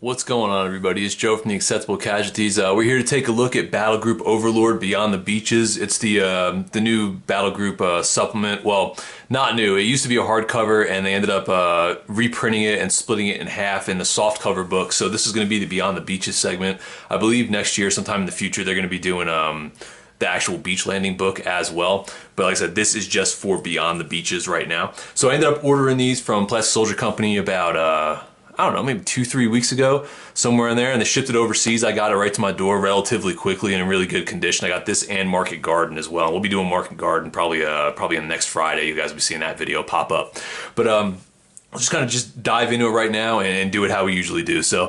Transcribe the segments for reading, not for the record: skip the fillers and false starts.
What's going on, everybody? It's Joe from the Acceptable Casualties. We're here to take a look at Battlegroup Overlord Beyond the Beaches. It's the new Battlegroup supplement. Well, not new. It used to be a hardcover, and they ended up reprinting it and splitting it in half in the softcover book. So this is going to be the Beyond the Beaches segment. I believe next year, sometime in the future, they're going to be doing the actual beach landing book as well. But like I said, this is just for Beyond the Beaches right now. So I ended up ordering these from Plastic Soldier Company about I don't know, maybe 2-3 weeks ago, somewhere in there, and they shipped it overseas. I got it right to my door relatively quickly in really good condition. I got this and Market Garden as well. We'll be doing Market Garden probably on next Friday. You guys will be seeing that video pop up. But I'll just kind of just dive into it right now and do it how we usually do. So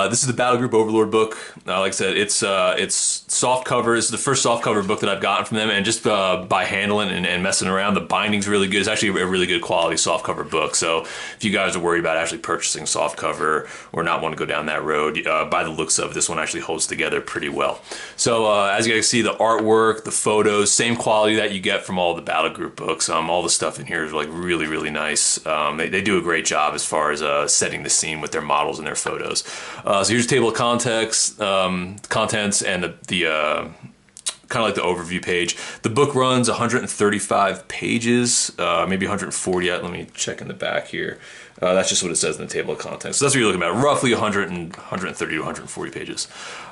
this is the Battlegroup Overlord book. Like I said, it's soft cover. It's the first soft cover book that I've gotten from them, and just by handling and messing around, the binding's really good. It's actually a really good quality soft cover book. So if you guys are worried about actually purchasing soft cover or not want to go down that road, by the looks of it, this one actually holds together pretty well. So as you guys see, the artwork, the photos, same quality that you get from all the Battlegroup books. All the stuff in here is like really, really nice. They do a great job as far as setting the scene with their models and their photos. So here's a table of contents and the kind of like the overview page. The book runs 135 pages, maybe 140. Let me check in the back here. That's just what it says in the table of contents. So that's what you're looking at, roughly 130 to 140 pages.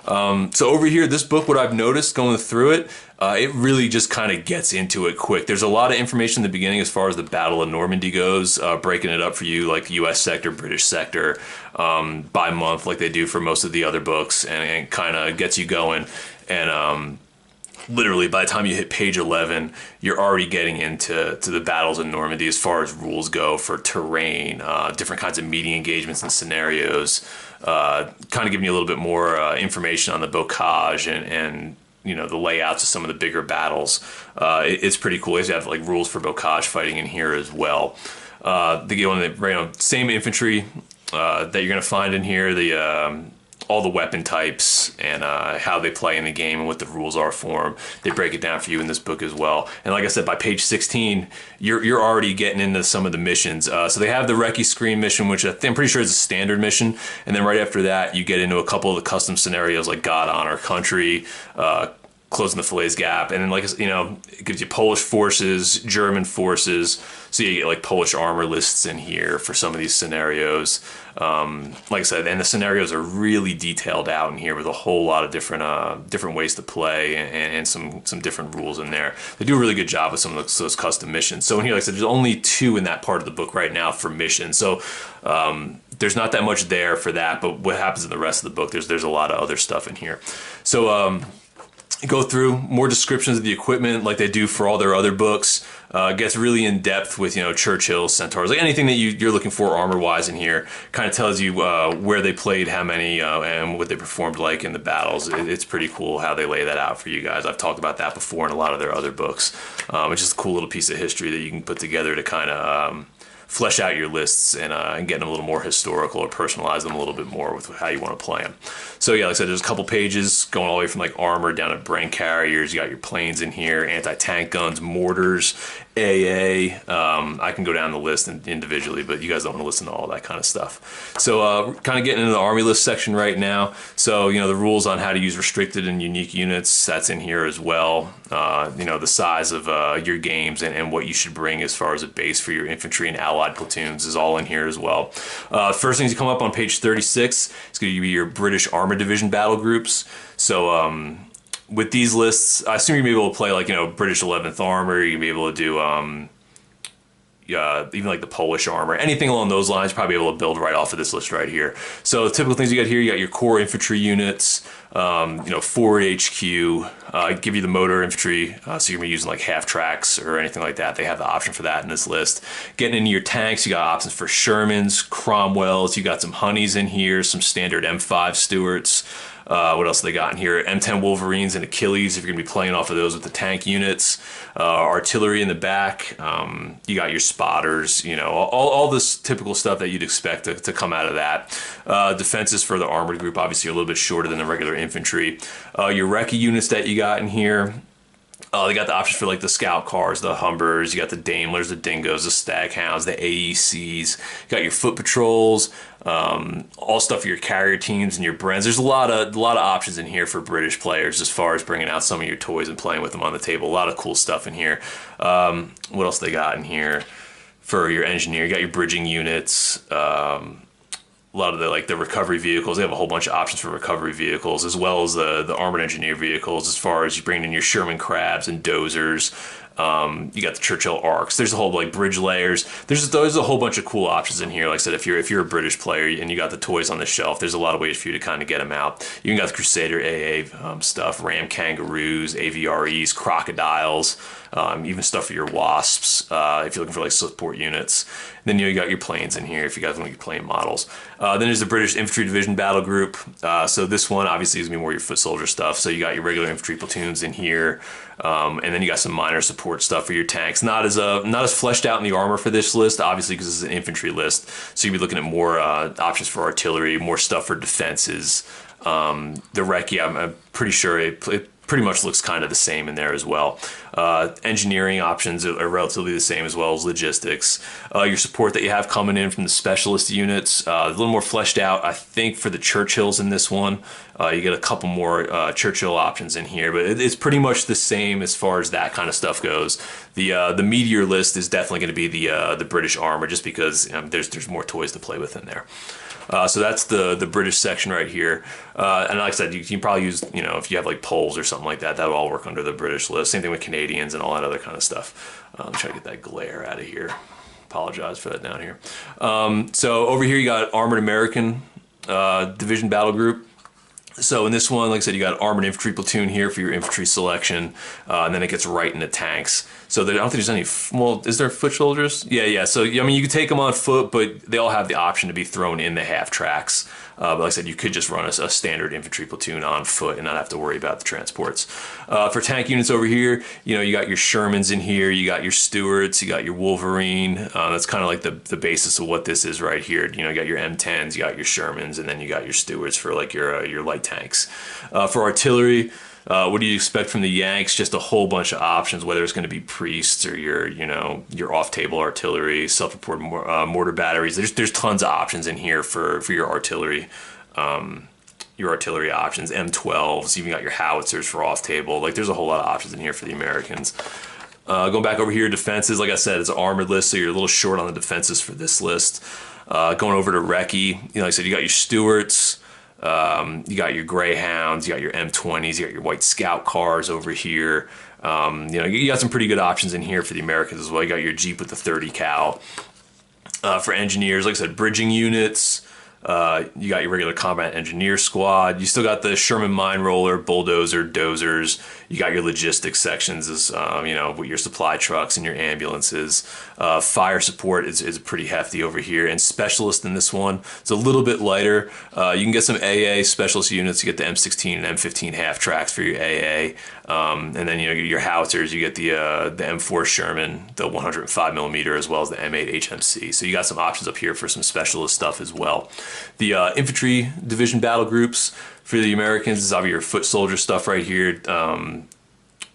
So over here, this book, what I've noticed going through it, it really just kind of gets into it quick. There's a lot of information in the beginning as far as the Battle of Normandy goes, breaking it up for you, like U.S. sector, British sector, by month, like they do for most of the other books, and kind of gets you going. And literally, by the time you hit page 11, you're already getting into the battles in Normandy as far as rules go for terrain, different kinds of meeting engagements and scenarios, kind of giving you a little bit more information on the bocage and you know, the layouts of some of the bigger battles. It's pretty cool. They have like rules for bocage fighting in here as well. They get on the same infantry that you're going to find in here. All the weapon types and how they play in the game and what the rules are for them. They break it down for you in this book as well. And like I said, by page 16, you're already getting into some of the missions. So they have the Recce Screen mission, which I'm pretty sure is a standard mission. And then right after that, you get into a couple of the custom scenarios like God, Honor, Country, closing the Falaise Gap, and then like it gives you Polish forces, German forces, so you get like Polish armor lists in here for some of these scenarios. Like I said, and the scenarios are really detailed out in here with a whole lot of different ways to play and some different rules in there. They do a really good job with some of those custom missions. So in here, like I said, there's only 2 in that part of the book right now for missions. So there's not that much there for that, but what happens in the rest of the book, there's a lot of other stuff in here. So go through more descriptions of the equipment like they do for all their other books. Gets really in depth with Churchill, Centaurs, like anything that you're looking for armor wise in here. Kind of tells you where they played, how many, and what they performed like in the battles. It's pretty cool how they lay that out for you guys. I've talked about that before in a lot of their other books. It's just a cool little piece of history that you can put together to kind of flesh out your lists and get them a little more historical or personalize them a little bit more with how you want to play them. So yeah, like I said, there's a couple pages going all the way from like armor down to brain carriers. You got your planes in here, anti-tank guns, mortars, AA. I can go down the list individually, but you guys don't want to listen to all that kind of stuff. So kind of getting into the army list section right now. So the rules on how to use restricted and unique units, that's in here as well. The size of your games and what you should bring as far as a base for your infantry and allied platoons is all in here as well. First things to come up on page 36 is going to be your British Armor Division battle groups. So with these lists, I assume you're going to be able to play like British 11th Armor. You're going to be able to do even like the Polish armor, anything along those lines, probably able to build right off of this list right here. So the typical things you got here, you got your core infantry units, forward HQ, give you the motor infantry, so you're gonna be using like half tracks or anything like that. They have the option for that in this list. Getting into your tanks, you got options for Shermans, Cromwells, you got some Honeys in here, some standard M5 Stuarts. What else they got in here? M10 Wolverines and Achilles, if you're going to be playing off of those with the tank units. Artillery in the back. You got your spotters, all this typical stuff that you'd expect to come out of that. Defenses for the armored group, obviously a little bit shorter than the regular infantry. Your recce units that you got in here. They got the options for like the scout cars, the Humbers. You got the Daimlers, the Dingos, the Staghounds, the AECs. You got your foot patrols, all stuff for your carrier teams and your Brens. There's a lot of options in here for British players as far as bringing out some of your toys and playing with them on the table. A lot of cool stuff in here. What else they got in here for your engineer? You got your bridging units. A lot of the recovery vehicles. They have a whole bunch of options for recovery vehicles, as well as the armored engineer vehicles, as far as you bring in your Sherman crabs and dozers. You got the Churchill arcs. There's a whole like bridge layers. There's a whole bunch of cool options in here. Like I said, if you're a British player and you got the toys on the shelf, there's a lot of ways for you to kind of get them out. You got the Crusader AA stuff, Ram Kangaroos, AVREs, crocodiles, even stuff for your wasps if you're looking for like support units. Then you got your planes in here if you guys want to get plane models. Then there's the British Infantry Division Battle Group. So this one obviously is going to be more your foot soldier stuff. So you got your regular infantry platoons in here. And then you got some minor support stuff for your tanks. Not as fleshed out in the armor for this list, obviously, because it's an infantry list. So you'll be looking at more options for artillery, more stuff for defenses. The Recce, I'm pretty sure it pretty much looks kind of the same in there as well. Engineering options are relatively the same, as well as logistics. Your support that you have coming in from the specialist units, a little more fleshed out, I think, for the Churchills in this one. You get a couple more Churchill options in here, but it's pretty much the same as far as that kind of stuff goes. The Meteor list is definitely going to be the British armor, just because there's more toys to play with in there. So that's the British section right here. And like I said, you can probably use, if you have like Poles or something like that, that'll all work under the British list. Same thing with Canadians and all that other kind of stuff. I'm trying to get that glare out of here. Apologize for that down here. So over here you got Armored American Division Battle Group. So in this one, like I said, you got armored infantry platoon here for your infantry selection, and then it gets right into tanks. So I don't think there's any, well, is there foot soldiers? Yeah. So, I mean, you could take them on foot, but they all have the option to be thrown in the half tracks. But like I said, you could just run a standard infantry platoon on foot and not have to worry about the transports. For tank units over here, you got your Shermans in here, you got your Stuarts, you got your Wolverine. That's kind of like the basis of what this is right here. You got your M10s, you got your Shermans, and then you got your Stuarts for like your light tanks. For artillery, what do you expect from the Yanks? Just a whole bunch of options, whether it's going to be priests or your off-table artillery, self-reported mortar batteries. There's tons of options in here for your artillery. Your artillery options, M12s, even got your howitzers for off-table. Like, there's a whole lot of options in here for the Americans. Going back over here, defenses, like I said, it's an armored list, so you're a little short on the defenses for this list. Going over to Recce, like I said, you got your Stuarts. You got your Greyhounds, you got your M20s, you got your White Scout cars over here. You got some pretty good options in here for the Americans as well. You got your Jeep with the 30 cal. For engineers, like I said, bridging units. You got your regular combat engineer squad. You still got the Sherman mine roller, bulldozer, dozers. You got your logistics sections, as with your supply trucks and your ambulances. Fire support is pretty hefty over here, and specialist in this one, it's a little bit lighter. You can get some AA specialist units. You get the M16 and M15 half tracks for your AA, and then your howitzers. You get the M4 Sherman, the 105 millimeter, as well as the M8 HMC. So you got some options up here for some specialist stuff as well. The infantry division battle groups for the Americans is obviously your foot soldier stuff right here.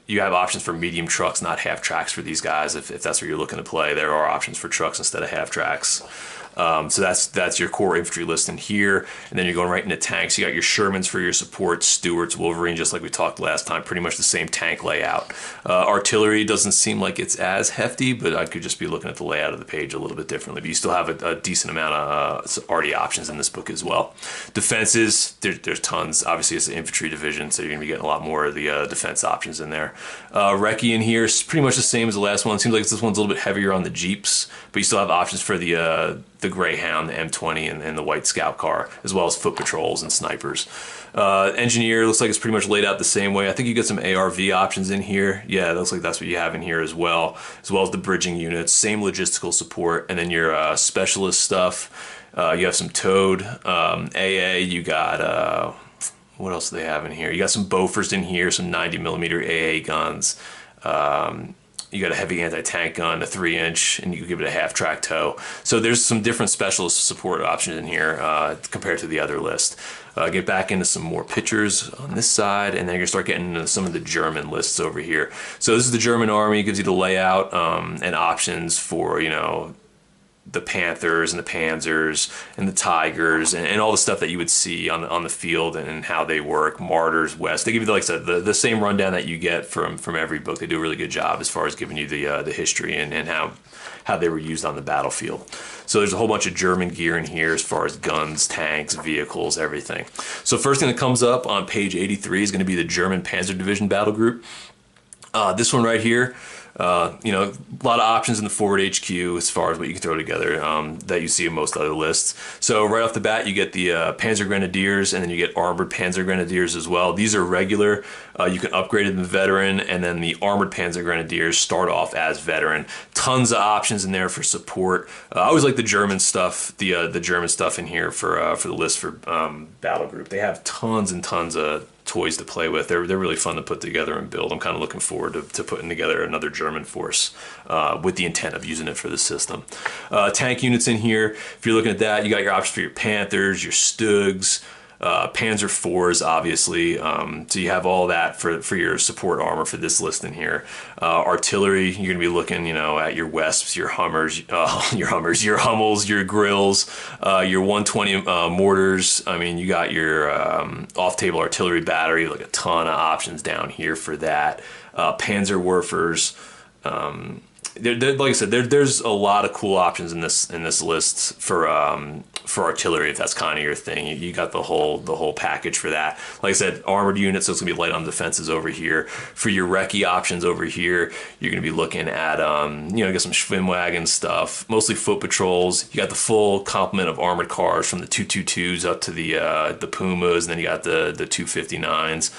You have options for medium trucks, not half tracks for these guys. If that's what you're looking to play, there are options for trucks instead of half tracks. So that's your core infantry list in here. And then you're going right into tanks. You got your Shermans for your support, Stuarts, Wolverine, just like we talked last time, pretty much the same tank layout. Artillery doesn't seem like it's as hefty, but I could just be looking at the layout of the page a little bit differently. But you still have a decent amount of arty options in this book as well. Defenses, there's tons. Obviously, it's an infantry division, so you're going to be getting a lot more of the defense options in there. Recce in here is pretty much the same as the last one. It seems like this one's a little bit heavier on the Jeeps, but you still have options for the Greyhound, the M20, and the White Scout car, as well as foot patrols and snipers. Engineer looks like it's pretty much laid out the same way. I think you get some ARV options in here. Yeah, looks like that's what you have in here as well as the bridging units, same logistical support, and then your specialist stuff. You have some towed AA. You got what else do they have in here? You got some Bofors in here, some 90 millimeter AA guns. You got a heavy anti-tank gun, a 3-inch, and you can give it a half-track tow. So there's some different specialist support options in here compared to the other list. Get back into some more pictures on this side, and then you're gonna start getting into some of the German lists over here. So this is the German army. It gives you the layout and options for, you know, the Panthers and the Panzers and the Tigers and all the stuff that you would see on the field and how they work. Martyrs, West. They give you, like I said, the same rundown that you get from every book. They do a really good job as far as giving you the history and how they were used on the battlefield. So there's a whole bunch of German gear in here as far as guns, tanks, vehicles, everything. So first thing that comes up on page 83 is going to be the German Panzer Division battle group. This one right here, you know, a lot of options in the forward HQ as far as what you can throw together that you see in most other lists. So right off the bat, you get the Panzer Grenadiers, and then you get Armored Panzer Grenadiers as well. These are regular. You can upgrade them to veteran, and then the Armored Panzer Grenadiers start off as veteran. Tons of options in there for support. I always like the German stuff, the German stuff in here for the list for battle group. They have tons and tons of toys to play with. They're really fun to put together and build. I'm kind of looking forward to putting together another German force with the intent of using it for the system. Tank units in here. If you're looking at that, you got your options for your Panthers, your Stugs, Panzer IVs, obviously. So you have all that for your support armor for this list in here. Artillery, you're going to be looking, you know, at your Wesps, your Hummers, your Hummels, your Grills, your 120 mortars. I mean, you got your off-table artillery battery, like a ton of options down here for that. Panzerwerfers. Like I said, there's a lot of cool options in this list for artillery, if that's kind of your thing. You got the whole package for that. Like I said, armored units, so it's gonna be light on defenses over here. For your recce options over here, you're gonna be looking at you know, get some Schwimmwagen stuff, mostly foot patrols. You got the full complement of armored cars from the 222s up to the Pumas, and then you got the 259s.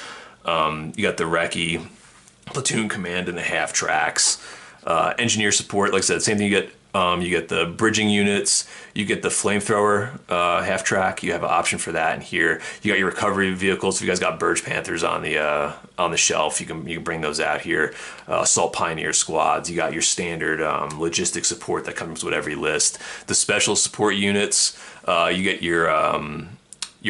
You got the recce, platoon command, and the half tracks. Engineer support, like I said, same thing. You get the bridging units, you get the flamethrower half track. You have an option for that in here. You got your recovery vehicles. If you guys got Burge Panthers on the shelf, you can bring those out here. Assault Pioneer squads. You got your standard logistics support that comes with every list. The special support units. You get your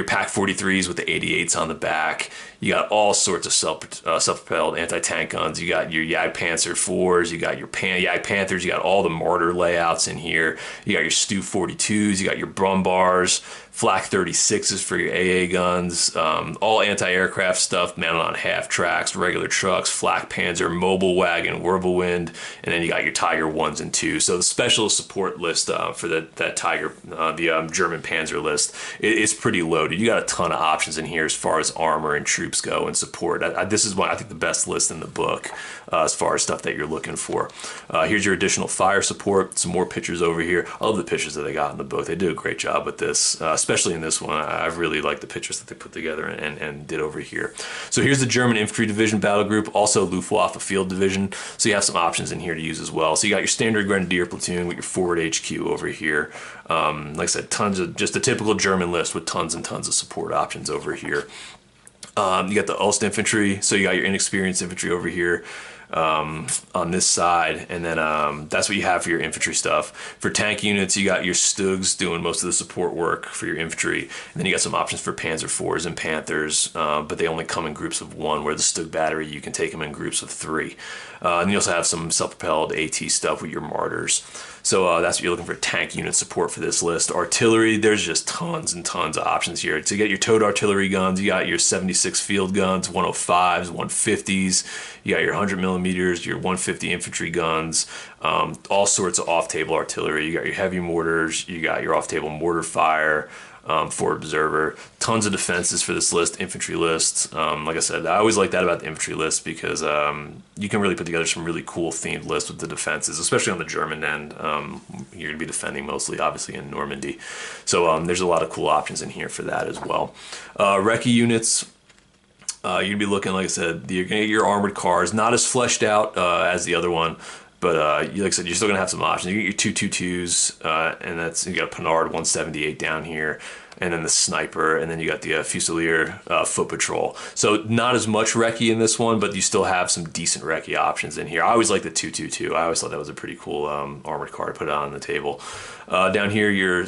Pack 43s with the 88s on the back. You got all sorts of self-propelled anti-tank guns. You got your Jagdpanzer 4s. You got your Jagdpanthers. You got all the mortar layouts in here. You got your Stu 42s. You got your Brumbars, Flak 36s for your AA guns. All anti-aircraft stuff mounted on half tracks, regular trucks, Flak Panzer, Mobile Wagon, Wirbelwind, and then you got your Tiger 1s and 2s. So the special support list for that Tiger, the German Panzer list, it's pretty loaded. You got a ton of options in here as far as armor and troops go and support. This is one, I think, the best list in the book as far as stuff that you're looking for. Here's your additional fire support. Some more pictures over here. I love the pictures that they got in the book. They do a great job with this, especially in this one. I really like the pictures that they put together and did over here. So here's the German Infantry Division battle group, also Luftwaffe Field Division. So you have some options in here to use as well. So you got your standard Grenadier platoon with your forward HQ over here. Like I said, tons of just a typical German list with tons and tons of support options over here. You got the Ulst infantry, so you got your inexperienced infantry over here on this side, and then that's what you have for your infantry stuff. For tank units, you got your Stugs doing most of the support work for your infantry, and then you got some options for Panzer IVs and Panthers, but they only come in groups of 1, where the Stug battery, you can take them in groups of 3. And you also have some self-propelled AT stuff with your Martyrs. So that's what you're looking for, tank unit support for this list. Artillery, there's just tons and tons of options here. To get your towed artillery guns, you got your 76 field guns, 105s, 150s. You got your 100 millimeters, your 150 infantry guns, all sorts of off-table artillery. You got your heavy mortars, you got your off-table mortar fire, for observer. Tons of defenses for this list, infantry list. Like I said, I always like that about the infantry list because you can really put together some really cool themed lists with the defenses, especially on the German end. You're going to be defending mostly, obviously, in Normandy. So there's a lot of cool options in here for that as well. Recce units. You're going to be looking, like I said, you're going to get your armored cars, not as fleshed out as the other one. But like I said, you're still gonna have some options. You get your 222s, and you got a Panhard 178 down here. and then the sniper, and then you got the Fusilier foot patrol. So not as much recce in this one, but you still have some decent recce options in here. I always like the 222. I always thought that was a pretty cool armored car to put on the table. Down here, your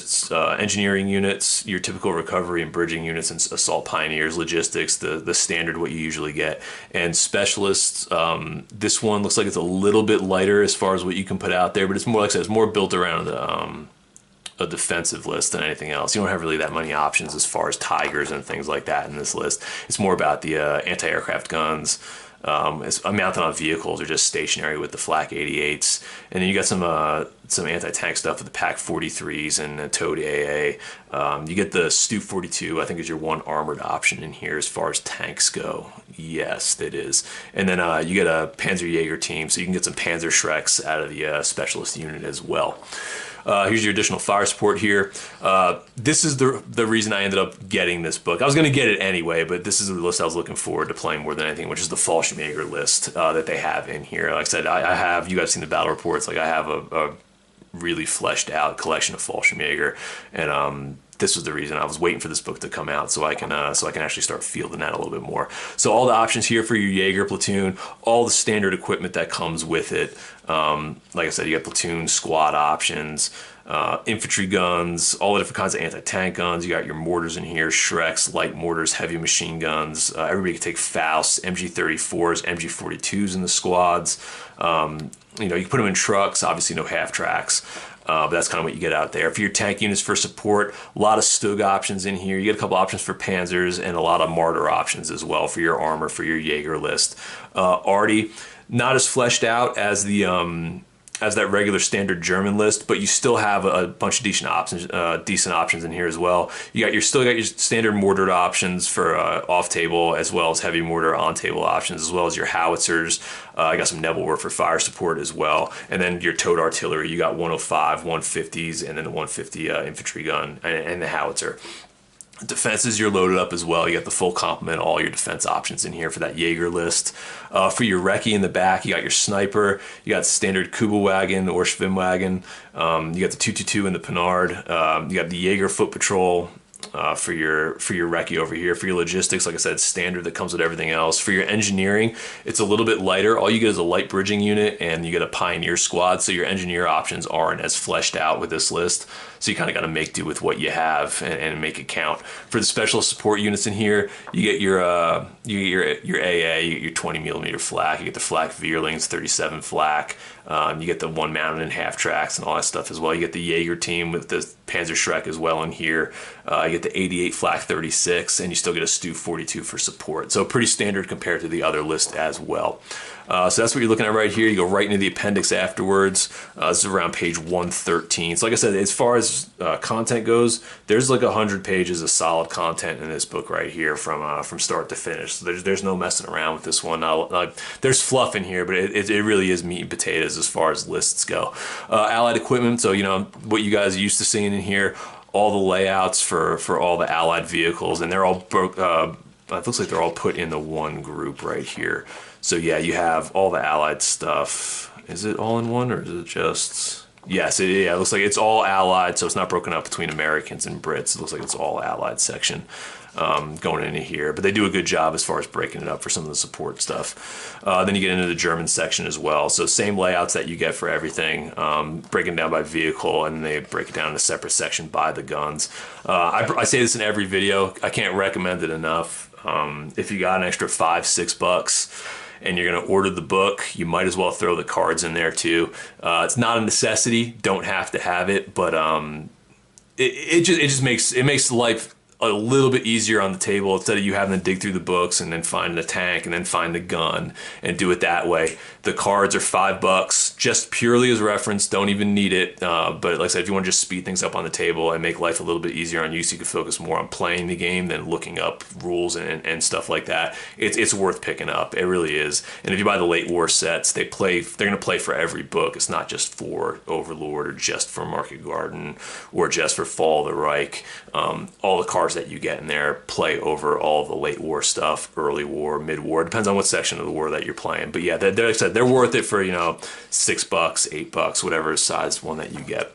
engineering units, your typical recovery and bridging units, and assault pioneers, logistics, the standard what you usually get. And specialists, this one looks like it's a little bit lighter as far as what you can put out there, but it's more, like I said, it's more built around a defensive list than anything else. You don't have really that many options as far as Tigers and things like that in this list. It's more about the anti-aircraft guns. It's mounted on vehicles or just stationary with the Flak 88s, and then you got some anti-tank stuff with the Pack 43s and the Toad AA. You get the Stu 42, I think is your one armored option in here as far as tanks go. Yes, it is. And then you get a Panzerjäger team, so you can get some Panzer Shreks out of the specialist unit as well. Here's your additional fire support here. This is the reason I ended up getting this book. I was going to get it anyway, but this is the list I was looking forward to playing more than anything, which is the Fallschirmjger List that they have in here. Like I said, I have, you guys seen the battle reports, like I have a really fleshed out collection of Fallschirmjäger, and this was the reason I was waiting for this book to come out so I can actually start fielding that a little bit more. So all the options here for your Jaeger platoon, all the standard equipment that comes with it. Like I said, you got platoon, squad options, infantry guns, all the different kinds of anti-tank guns. You got your mortars in here, Shreks, light mortars, heavy machine guns. Everybody can take Faust, MG34s, MG42s in the squads. You know, you can put them in trucks, obviously no half tracks. But that's kind of what you get out there. For your tank units for support, a lot of Stug options in here. You get a couple options for Panzers and a lot of Martyr options as well for your armor, for your Jaeger list. Arty, not as fleshed out as the as that regular standard German list, but you still have a bunch of decent options in here as well. You still got your standard mortared options for off table, as well as heavy mortar on table options, as well as your howitzers. I got some Nebelwerfer for fire support as well, and then your towed artillery. You got 105, 150s, and then the 150 infantry gun and the howitzer. Defenses, you're loaded up as well. You got the full complement, all your defense options in here for that Jaeger list. For your recce in the back, you got your sniper, you got standard Kubelwagen or Schwimmwagen, you got the 222 in the Pinard, you got the Jaeger foot patrol, for your recce over here. For your logistics, like I said, standard that comes with everything else. For your engineering, it's a little bit lighter. All you get is a light bridging unit, and you get a pioneer squad, so your engineer options aren't as fleshed out with this list. So you kind of got to make do with what you have and make it count. For the special support units in here, you get your AA, you get your 20 millimeter flak, you get the flak Vierlings, 37 flak, you get the one mounted in half tracks and all that stuff as well. You get the Jaeger team with the Panzer Shrek as well in here. You get the 88 flak 36, and you still get a Stu 42 for support. So pretty standard compared to the other list as well. So that's what you're looking at right here. You go right into the appendix afterwards. This is around page 113. So like I said, as far as content goes, there's like 100 pages of solid content in this book right here from start to finish. So there's no messing around with this one. There's fluff in here, but it really is meat and potatoes as far as lists go. Allied equipment, so you know what you guys are used to seeing in here, all the layouts for all the Allied vehicles, and they're all broke. It looks like they're all put in the one group right here. So yeah, you have all the Allied stuff. Is it all in one, or is it just... Yes, it looks like it's all Allied, so it's not broken up between Americans and Brits. It looks like it's all Allied section going into here. But they do a good job as far as breaking it up for some of the support stuff. Then you get into the German section as well. So same layouts that you get for everything, breaking down by vehicle, and they break it down in a separate section by the guns. I say this in every video. I can't recommend it enough. If you got an extra $5-6 and you're going to order the book, you might as well throw the cards in there too. It's not a necessity, don't have to have it, but it just makes life a little bit easier on the table instead of you having to dig through the books and then find the tank and then find the gun and do it that way. The cards are $5 just purely as reference, don't even need it. But like I said, if you want to just speed things up on the table and make life a little bit easier on you so you can focus more on playing the game than looking up rules and stuff like that, it's worth picking up. It really is. And if you buy the late war sets, they're going to play for every book. It's not just for Overlord or just for Market Garden or just for Fall of the Reich. All the cards that you get in there play over all the late war stuff, early war, mid war. Depends on what section of the war that you're playing. But yeah, like I said, they're worth it for, you know, $6, $8, whatever size one that you get.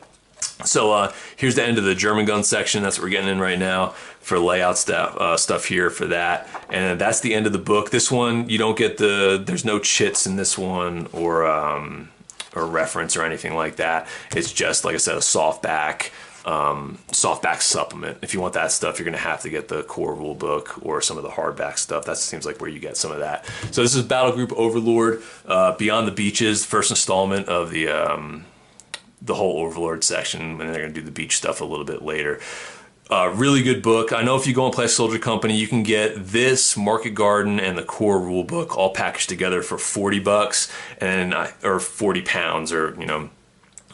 So here's the end of the German gun section. That's what we're getting in right now for layout stuff here for that. And that's the end of the book. This one, you don't get there's no chits in this one or reference or anything like that. It's just, like I said, a softback supplement. If you want that stuff, you're going to have to get the core rule book or some of the hardback stuff. That seems like where you get some of that. So this is Battlegroup Overlord, Beyond the Beaches, first installment of the whole Overlord section, and they're going to do the beach stuff a little bit later. Really good book. I know if you go and play Soldier Company, you can get this, Market Garden, and the core rule book all packaged together for 40 bucks or 40 pounds, or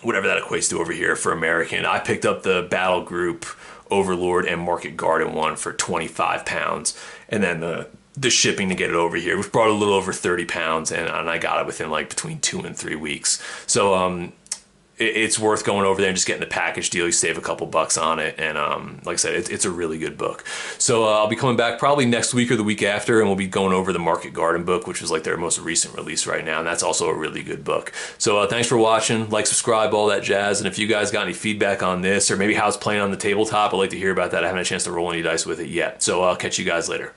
whatever that equates to over here for American. I picked up the Battlegroup Overlord and Market Garden one for 25 pounds, and then the shipping to get it over here, which brought a little over 30 pounds, and I got it within like between 2 and 3 weeks. So it's worth going over there and just getting the package deal. You save a couple bucks on it, and like I said, it's a really good book. So I'll be coming back probably next week or the week after, and we'll be going over the Market Garden book, which was like their most recent release right now, and that's also a really good book. So thanks for watching. Like, subscribe, all that jazz. And if you guys got any feedback on this, or maybe how it's playing on the tabletop, I'd like to hear about that. I haven't had a chance to roll any dice with it yet. So I'll catch you guys later.